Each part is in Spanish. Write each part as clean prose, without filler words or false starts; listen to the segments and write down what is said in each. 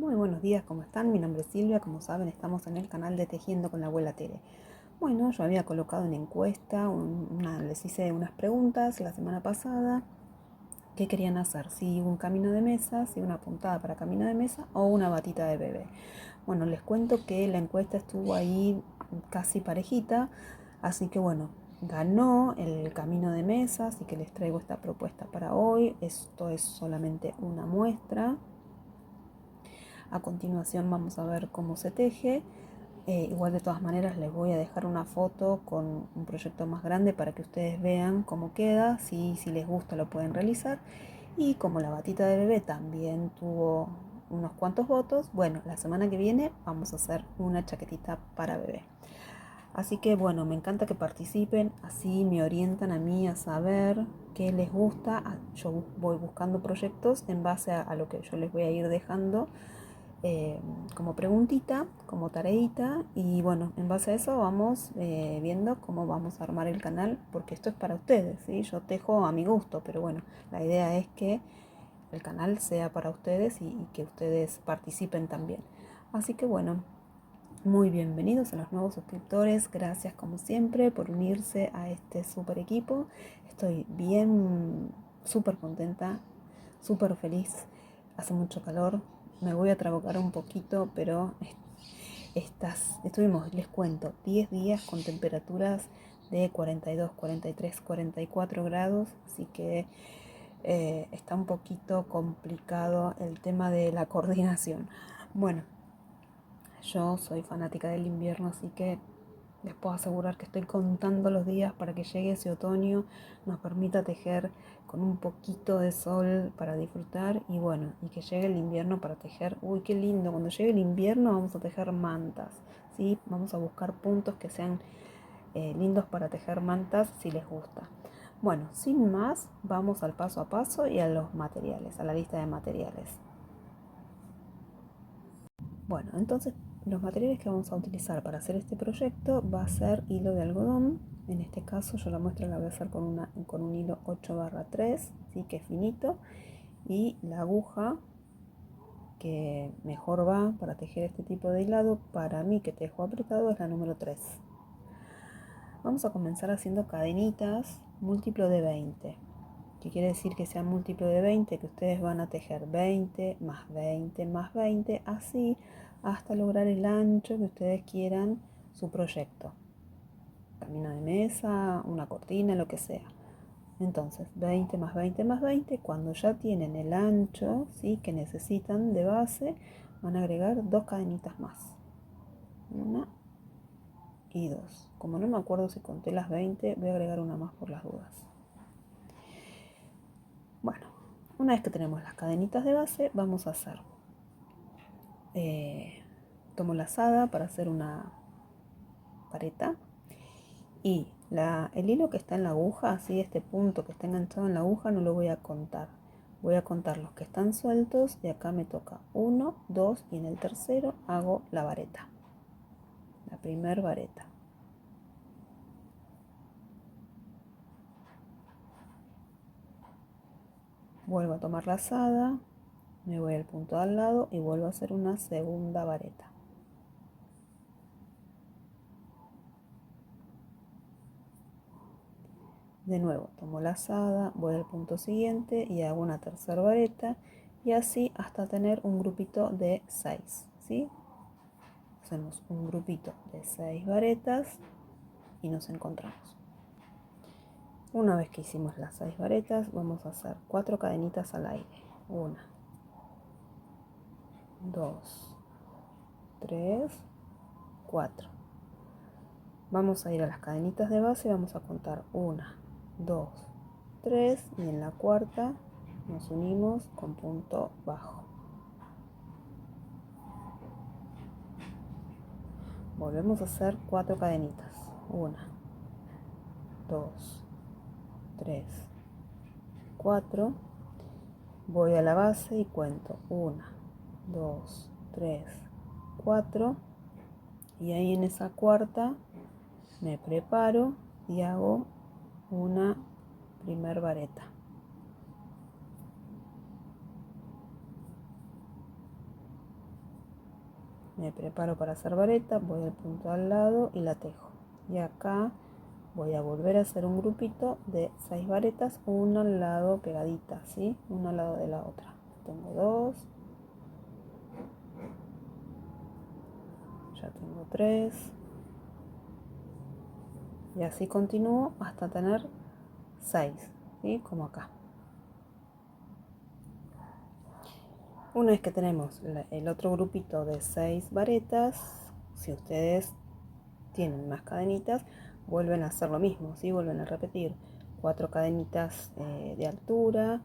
Muy buenos días, ¿cómo están? Mi nombre es Silvia, como saben estamos en el canal de Tejiendo con la Abuela Tere. Bueno, yo había colocado una encuesta, les hice unas preguntas la semana pasada. ¿Qué querían hacer? Si un camino de mesa, si una puntada para camino de mesa o una batita de bebé. Bueno, les cuento que la encuesta estuvo ahí casi parejita, así que bueno, ganó el camino de mesa, así que les traigo esta propuesta para hoy. Esto es solamente una muestra. A continuación vamos a ver cómo se teje. Igual de todas maneras les voy a dejar una foto con un proyecto más grande para que ustedes vean cómo queda. Si les gusta lo pueden realizar. Y como la batita de bebé también tuvo unos cuantos votos, bueno, la semana que viene vamos a hacer una chaquetita para bebé. Así que bueno, me encanta que participen, así me orientan a mí a saber qué les gusta. Yo voy buscando proyectos en base a lo que yo les voy a ir dejando eh, como preguntita, como tareita, y bueno, en base a eso vamos viendo cómo vamos a armar el canal, porque esto es para ustedes, ¿sí? Yo tejo a mi gusto, pero bueno, la idea es que el canal sea para ustedes y que ustedes participen también. Así que bueno, muy bienvenidos a los nuevos suscriptores, gracias como siempre por unirse a este super equipo. Estoy bien, súper contenta, súper feliz. Hace mucho calor, me voy a trabocar un poquito, pero estuvimos, les cuento, 10 días con temperaturas de 42, 43, 44 grados, así que está un poquito complicado el tema de la coordinación. Bueno, yo soy fanática del invierno, así que les puedo asegurar que estoy contando los días para que llegue ese otoño, nos permita tejer con un poquito de sol para disfrutar y bueno, y que llegue el invierno para tejer. Uy, qué lindo, cuando llegue el invierno vamos a tejer mantas, ¿sí? Vamos a buscar puntos que sean lindos para tejer mantas si les gusta. Bueno, sin más, vamos al paso a paso y a los materiales, a la lista de materiales. Bueno, entonces los materiales que vamos a utilizar para hacer este proyecto va a ser hilo de algodón. En este caso yo la muestra la voy a hacer con un hilo 8/3, ¿sí? Que es finito. Y la aguja que mejor va para tejer este tipo de hilado, para mí que tejo apretado, es la número 3. Vamos a comenzar haciendo cadenitas múltiplo de 20. ¿Qué quiere decir que sea múltiplo de 20? Que ustedes van a tejer 20 más 20 más 20, así hasta lograr el ancho que ustedes quieran su proyecto. Camino de mesa, una cortina, lo que sea. Entonces, 20 más 20 más 20, cuando ya tienen el ancho, ¿sí?, que necesitan de base, van a agregar dos cadenitas más. Una y dos. Como no me acuerdo si conté las 20, voy a agregar una más por las dudas. Bueno, una vez que tenemos las cadenitas de base, vamos a hacer, tomo lazada para hacer una vareta y el hilo que está en la aguja, así este punto que está enganchado en la aguja no lo voy a contar. Voy a contar los que están sueltos y acá me toca 1, 2 y en el tercero hago la vareta, la primer vareta. Vuelvo a tomar lazada, me voy al punto de al lado y vuelvo a hacer una segunda vareta. De nuevo tomo lazada, voy al punto siguiente y hago una tercera vareta y así hasta tener un grupito de 6, ¿sí? Hacemos un grupito de 6 varetas y nos encontramos. Una vez que hicimos las 6 varetas, vamos a hacer 4 cadenitas al aire. 1, 2, 3, 4. Vamos a ir a las cadenitas de base, vamos a contar 1, 2, 3 y en la cuarta nos unimos con punto bajo. Volvemos a hacer 4 cadenitas. 1, 2, 3, 4. Voy a la base y cuento 1, 2, 3, 4. Y ahí en esa cuarta me preparo y hago una primer vareta. Me preparo para hacer vareta, voy al punto al lado y la tejo. Y acá voy a volver a hacer un grupito de 6 varetas, una al lado pegadita, ¿sí? Una al lado de la otra. Tengo 2, ya tengo 3, y así continúo hasta tener 6, ¿sí? Como acá. Una vez que tenemos el otro grupito de 6 varetas, si ustedes tienen más cadenitas, vuelven a hacer lo mismo, ¿sí? Vuelven a repetir 4 cadenitas de altura,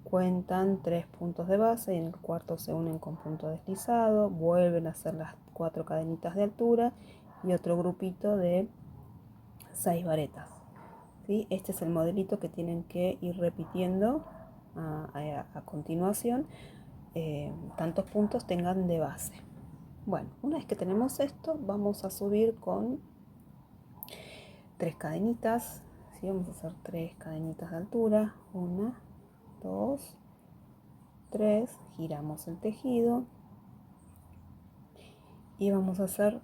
cuentan 3 puntos de base y en el cuarto se unen con punto deslizado, vuelven a hacer las 4 cadenitas de altura y otro grupito de 6 varetas, ¿sí? Este es el modelito que tienen que ir repitiendo a continuación, tantos puntos tengan de base. Bueno, una vez que tenemos esto, vamos a subir con 3 cadenitas, ¿sí? Vamos a hacer 3 cadenitas de altura, 1, 2, 3, giramos el tejido y vamos a hacer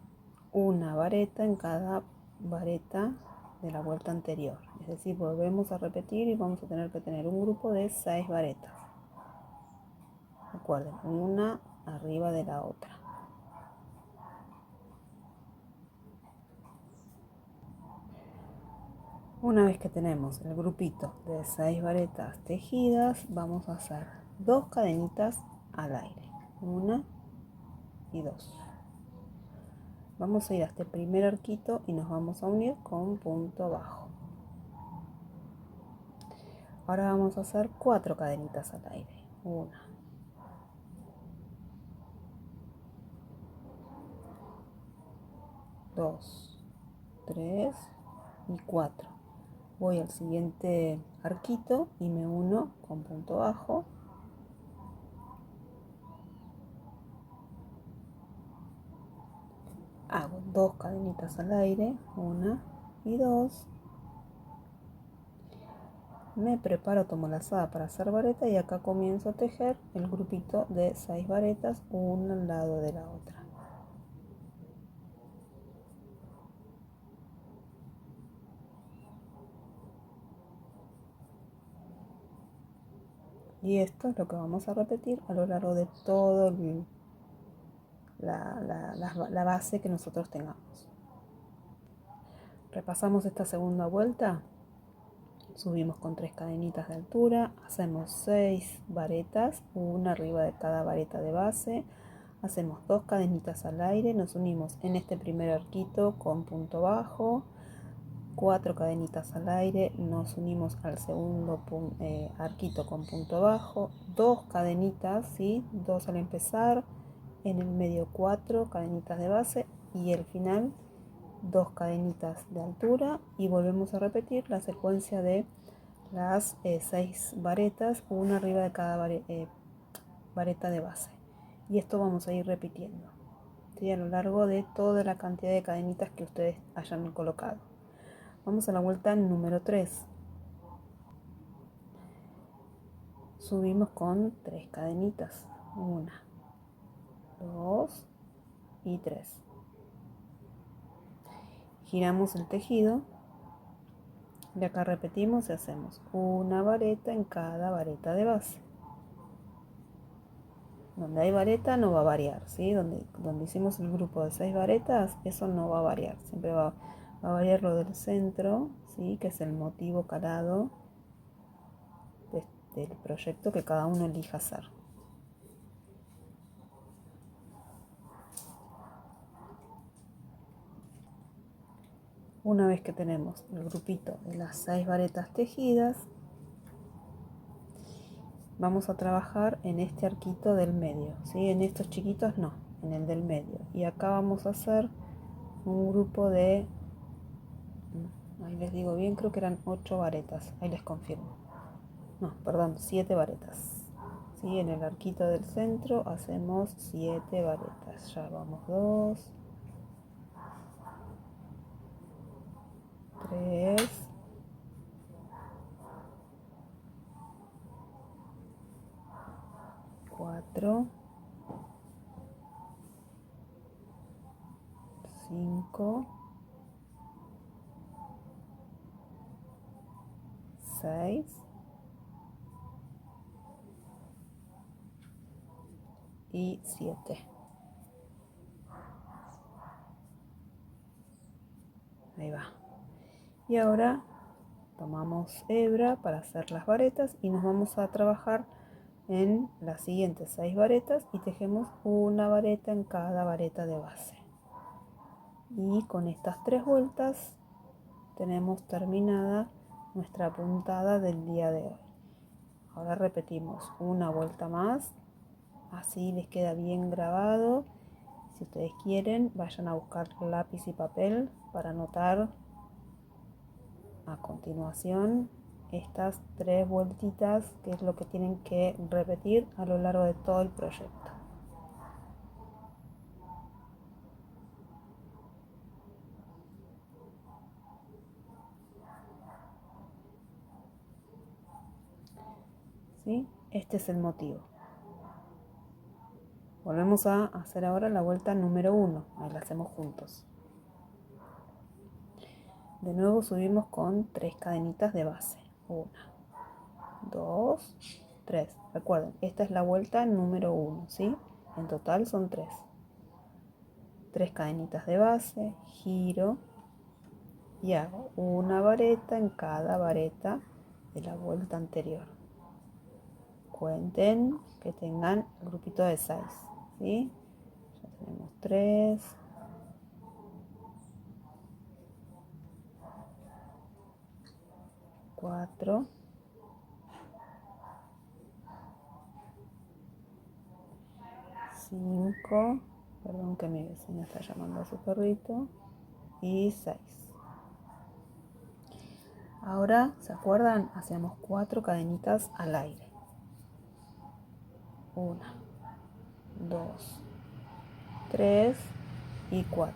una vareta en cada vareta de la vuelta anterior, es decir, volvemos a repetir y vamos a tener que tener un grupo de 6 varetas. Recuerden, una arriba de la otra. Una vez que tenemos el grupito de 6 varetas tejidas, vamos a hacer 2 cadenitas al aire, 1 y 2. Vamos a ir hasta el primer arquito y nos vamos a unir con punto bajo. Ahora vamos a hacer 4 cadenitas al aire, 1, 2, 3 y 4. Voy al siguiente arquito y me uno con punto bajo. Hago 2 cadenitas al aire, 1 y 2. Me preparo, tomo lazada para hacer vareta y acá comienzo a tejer el grupito de 6 varetas, una al lado de la otra. Y esto es lo que vamos a repetir a lo largo de todo la base que nosotros tengamos. Repasamos esta segunda vuelta. Subimos con 3 cadenitas de altura, hacemos 6 varetas, una arriba de cada vareta de base, hacemos 2 cadenitas al aire, nos unimos en este primer arquito con punto bajo, 4 cadenitas al aire, nos unimos al segundo arquito con punto bajo, 2 cadenitas, ¿sí? 2 al empezar, en el medio 4 cadenitas de base y el final 2 cadenitas de altura y volvemos a repetir la secuencia de las 6 varetas, una arriba de cada vareta de base. Y esto vamos a ir repitiendo, ¿sí? A lo largo de toda la cantidad de cadenitas que ustedes hayan colocado. Vamos a la vuelta número 3. Subimos con 3 cadenitas, 1, 2 y 3. Giramos el tejido y acá repetimos y hacemos una vareta en cada vareta de base. Donde hay vareta no va a variar, ¿sí? Donde hicimos el grupo de 6 varetas, eso no va a variar. Siempre va a variar lo del centro, ¿sí? Que es el motivo calado del proyecto que cada uno elija hacer. Una vez que tenemos el grupito de las 6 varetas tejidas, vamos a trabajar en este arquito del medio, ¿sí? En estos chiquitos no, en el del medio. Y acá vamos a hacer un grupo de, ahí les digo bien, creo que eran 8 varetas, ahí les confirmo. No, perdón, 7 varetas. ¿Sí? En el arquito del centro hacemos 7 varetas. Ya vamos 2, 3, 4, 5, 6 y 7. Ahí va. Y ahora tomamos hebra para hacer las varetas y nos vamos a trabajar en las siguientes 6 varetas y tejemos una vareta en cada vareta de base. Y con estas 3 vueltas tenemos terminada nuestra puntada del día de hoy. Ahora repetimos una vuelta más, así les queda bien grabado. Si ustedes quieren, vayan a buscar lápiz y papel para anotar a continuación estas 3 vueltitas, que es lo que tienen que repetir a lo largo de todo el proyecto. ¿Sí? Este es el motivo. Volvemos a hacer ahora la vuelta número 1. Ahí la hacemos juntos. De nuevo subimos con 3 cadenitas de base. 1, 2, 3. Recuerden, esta es la vuelta número 1, ¿sí? En total son 3. 3 cadenitas de base, giro y hago una vareta en cada vareta de la vuelta anterior. Cuenten que tengan el grupito de 6, ¿sí? Ya tenemos 3, 4, 5, perdón que mi vecina está llamando a su perrito, y 6. Ahora, ¿se acuerdan? Hacemos 4 cadenitas al aire. 1, 2, 3 y 4.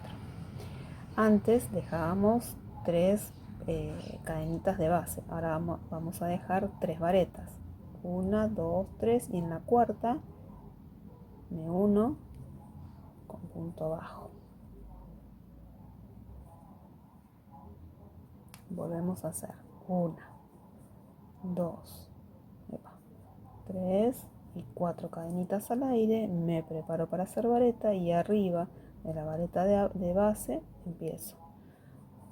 Antes dejábamos 3 cadenitas de base. Ahora vamos a dejar 3 varetas. 1, 2, 3 y en la cuarta me uno con punto bajo. Volvemos a hacer 1, 2, 3 y 4 cadenitas al aire. Me preparo para hacer vareta y arriba de la vareta de base empiezo.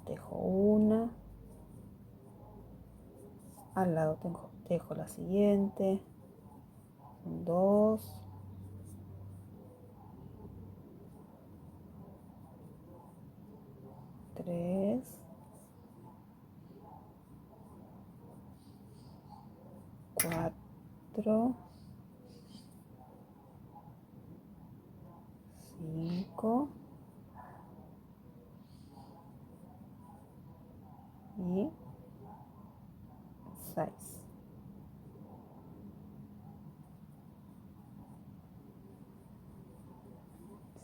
Tejo una, al lado tejo la siguiente, 2, 3, 4, 5 y 6.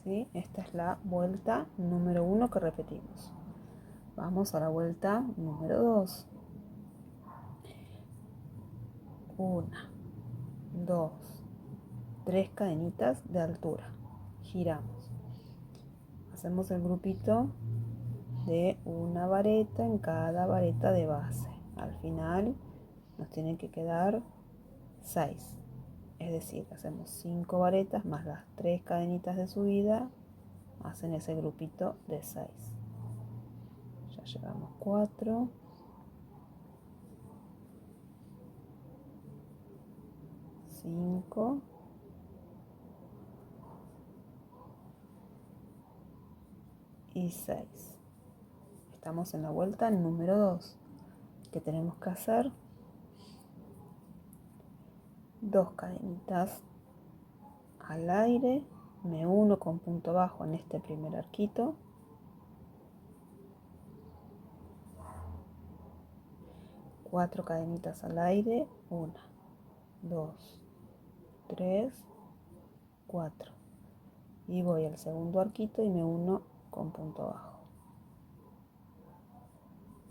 ¿Sí? Esta es la vuelta número 1 que repetimos. Vamos a la vuelta número 2. 1, 2, 3 cadenitas de altura. Giramos. Hacemos el grupito de una vareta en cada vareta de base. Al final nos tienen que quedar 6. Es decir, hacemos 5 varetas más las 3 cadenitas de subida, hacen ese grupito de 6. Ya llevamos 4, 5 y 6. Estamos en la vuelta número 2, que tenemos que hacer 2 cadenitas al aire, me uno con punto bajo en este primer arquito, 4 cadenitas al aire, 1, 2, 3, 4 y voy al segundo arquito y me uno con punto bajo.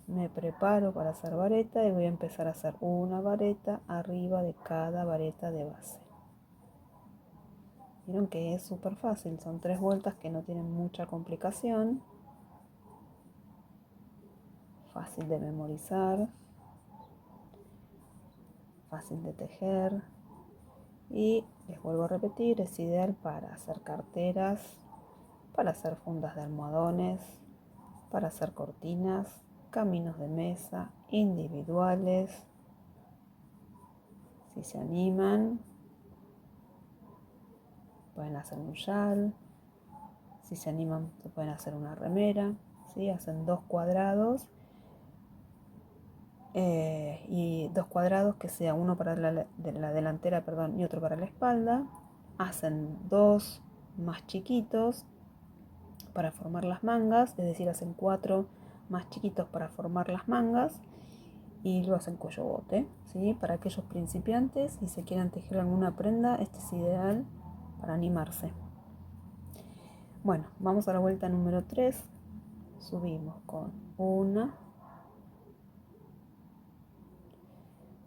Me preparo para hacer vareta y voy a empezar a hacer una vareta arriba de cada vareta de base. Vieron que es súper fácil, son 3 vueltas que no tienen mucha complicación. fácil de memorizar, fácil de tejer y les vuelvo a repetir, es ideal para hacer carteras, para hacer fundas de almohadones, para hacer cortinas, caminos de mesa, individuales. Si se animan, pueden hacer un chal. Si se animan, se pueden hacer una remera. ¿Sí? Hacen 2 cuadrados y 2 cuadrados que sea uno para la delantera, y otro para la espalda. Hacen 2 más chiquitos para formar las mangas, es decir, hacen 4 más chiquitos para formar las mangas y lo hacen cuello bote, ¿sí? Para aquellos principiantes, si se quieren tejer alguna prenda, este es ideal para animarse. Bueno, vamos a la vuelta número 3. Subimos con 1,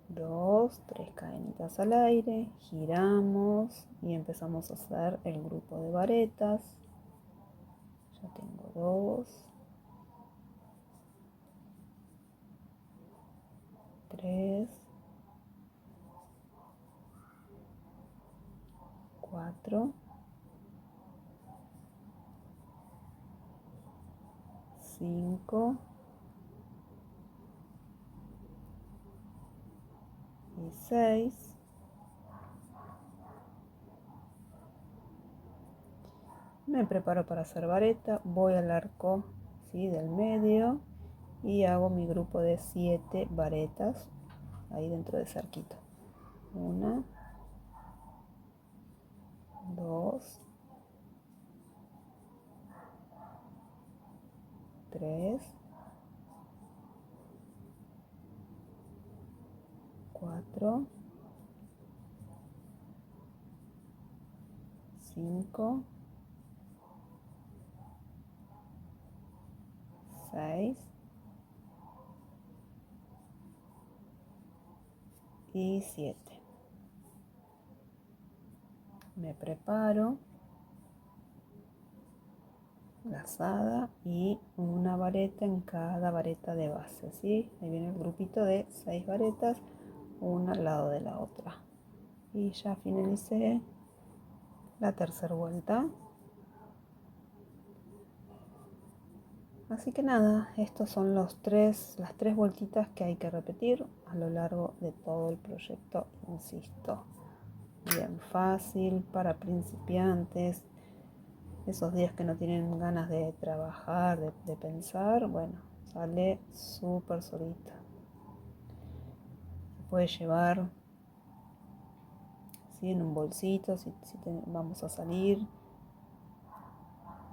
2, 3 cadenitas al aire, giramos y empezamos a hacer el grupo de varetas. Ya tengo 2, 3, 4, 5 y 6. Me preparo para hacer vareta, voy al arco, ¿sí? Del medio y hago mi grupo de 7 varetas ahí dentro de ese arquito. 1, 2, 3, 4, 5, 6 y 7. Me preparo lazada y una vareta en cada vareta de base, ¿sí? Ahí viene el grupito de 6 varetas, una al lado de la otra. Y ya finalicé la tercera vuelta. Así que nada, estos son las 3 vueltitas que hay que repetir a lo largo de todo el proyecto, insisto. Bien fácil para principiantes. Esos días que no tienen ganas de trabajar, de pensar, bueno, sale súper solita. Se puede llevar, ¿sí? En un bolsito si vamos a salir,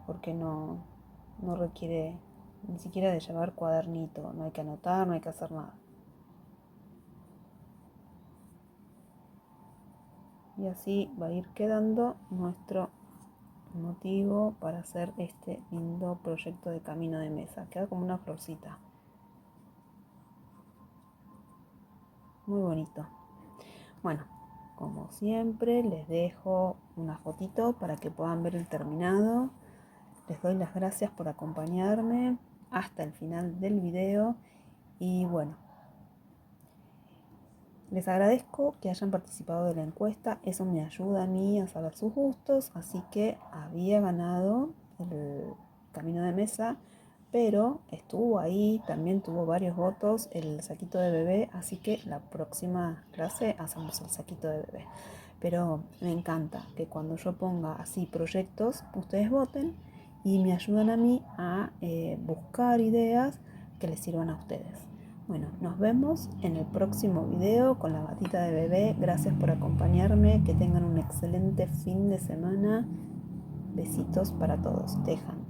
porque no requiere ni siquiera de llevar cuadernito, no hay que anotar, no hay que hacer nada. Y así va a ir quedando nuestro motivo para hacer este lindo proyecto de camino de mesa. Queda como una florcita. Muy bonito. Bueno, como siempre les dejo una fotito para que puedan ver el terminado. Les doy las gracias por acompañarme hasta el final del video y bueno, les agradezco que hayan participado de la encuesta, eso me ayuda a mí a saber sus gustos, así que había ganado el camino de mesa, pero estuvo ahí, también tuvo varios votos el saquito de bebé, así que la próxima clase hacemos el saquito de bebé. Pero me encanta que cuando yo ponga así proyectos, ustedes voten y me ayudan a mí a buscar ideas que les sirvan a ustedes. Bueno, nos vemos en el próximo video con la batita de bebé. Gracias por acompañarme. Que tengan un excelente fin de semana. Besitos para todos. Tejan.